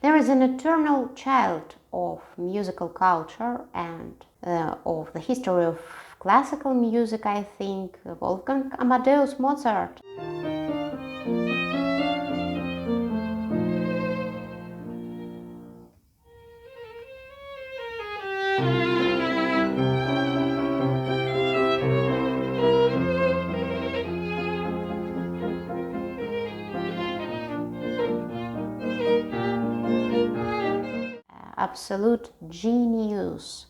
There is an eternal child of musical culture and of the history of classical music, I think, Wolfgang Amadeus Mozart. Absolute genius,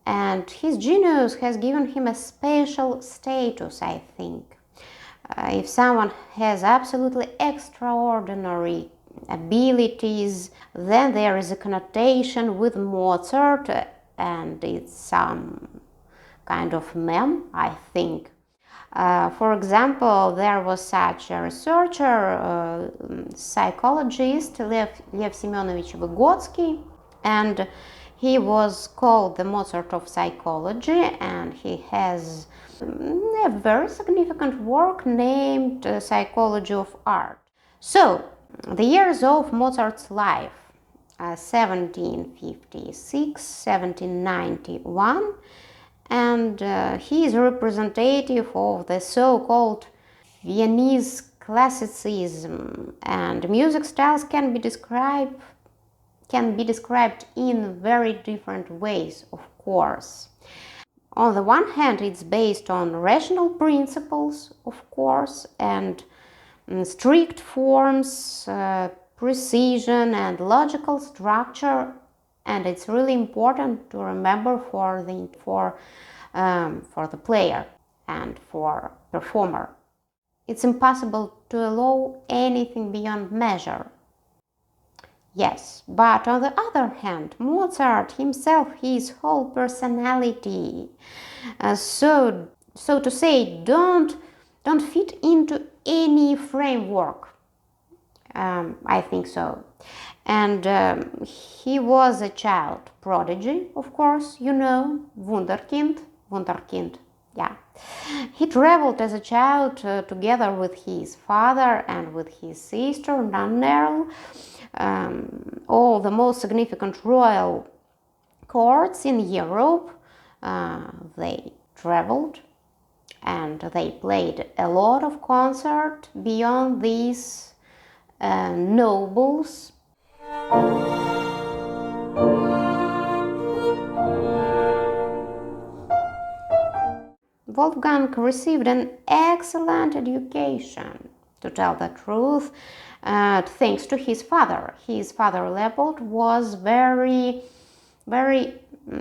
and his genius has given him a special status, I think. If someone has absolutely extraordinary abilities, then there is a connotation with Mozart, and it's some kind of meme, I think. For example, there was such a researcher, psychologist, Lev Semyonovich Vygotsky, and he was called the Mozart of psychology, and he has a very significant work named Psychology of Art. So, the years of Mozart's life, 1756, 1791, and he is representative of the so-called Viennese classicism, and music styles can be described in very different ways, of course. On the one hand, it's based on rational principles, of course, and strict forms, precision and logical structure, and it's really important to remember for the player and for performer. It's impossible to allow anything beyond measure. Yes, but on the other hand, Mozart himself, his whole personality, so to say, don't fit into any framework. I think so. And he was a child prodigy, of course, you know, Wunderkind, yeah. He traveled as a child together with his father and with his sister, Nannerl, all the most significant royal courts in Europe. They traveled and they played a lot of concerts beyond these nobles. Wolfgang received an excellent education, to tell the truth, thanks to his father. His father, Leopold, was very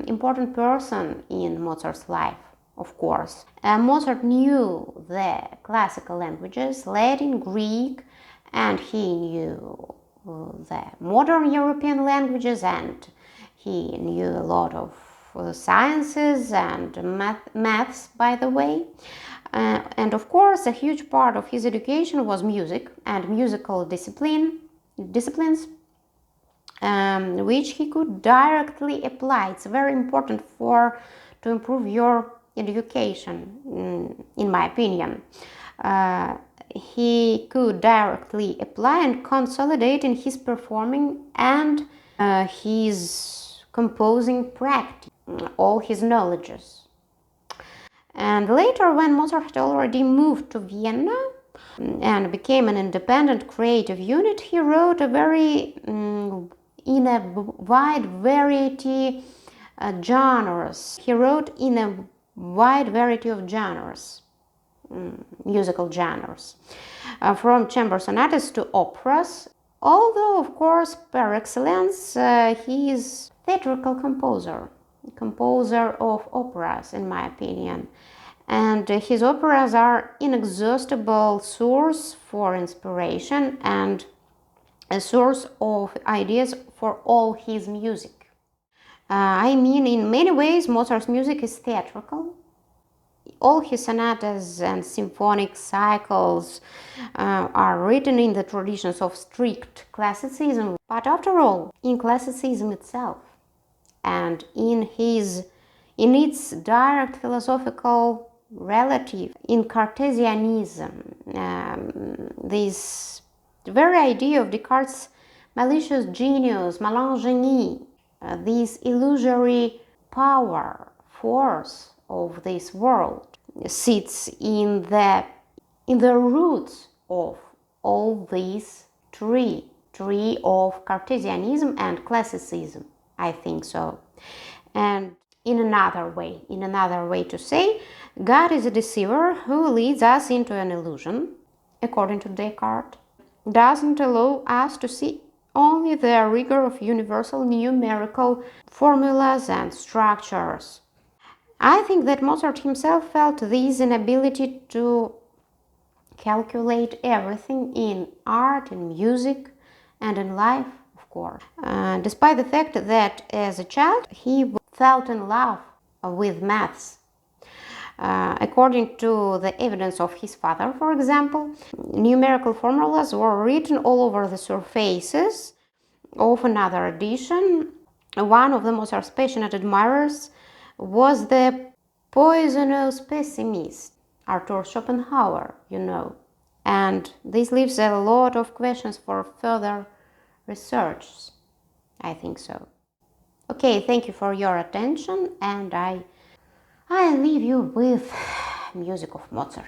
important person in Mozart's life, of course. Mozart knew the classical languages, Latin, Greek, and he knew the modern European languages, and he knew a lot of sciences and maths, by the way. And of course, a huge part of his education was music and musical disciplines, which he could directly apply. It's very important to improve your education, in my opinion. He could directly apply and consolidate in his performing and his composing practice all his knowledges. And later, when Mozart had already moved to Vienna and became an independent creative unit, he wrote in a wide variety genres. He wrote in a wide variety of genres, musical genres, from chamber sonatas to operas. Although, of course, par excellence, he is a theatrical composer of operas, in my opinion. And his operas are inexhaustible source for inspiration and a source of ideas for all his music. I mean, in many ways, Mozart's music is theatrical. All his sonatas and symphonic cycles are written in the traditions of strict classicism. But after all, in classicism itself, and in its direct philosophical relative, in Cartesianism, this very idea of Descartes' malicious genius, malingenie, this illusory power, force of this world sits in the roots of all these tree of Cartesianism and classicism. I think so. And in another way to say, God is a deceiver who leads us into an illusion, according to Descartes, doesn't allow us to see only the rigor of universal numerical formulas and structures. I think that Mozart himself felt this inability to calculate everything in art, in music, and in life, of course. Despite the fact that as a child he felt in love with maths. According to the evidence of his father, for example, numerical formulas were written all over the surfaces of another edition. One of the Mozart's passionate admirers was the poisonous pessimist, Arthur Schopenhauer, And this leaves a lot of questions for further research. I think so. Okay, thank you for your attention, and I leave you with music of Mozart.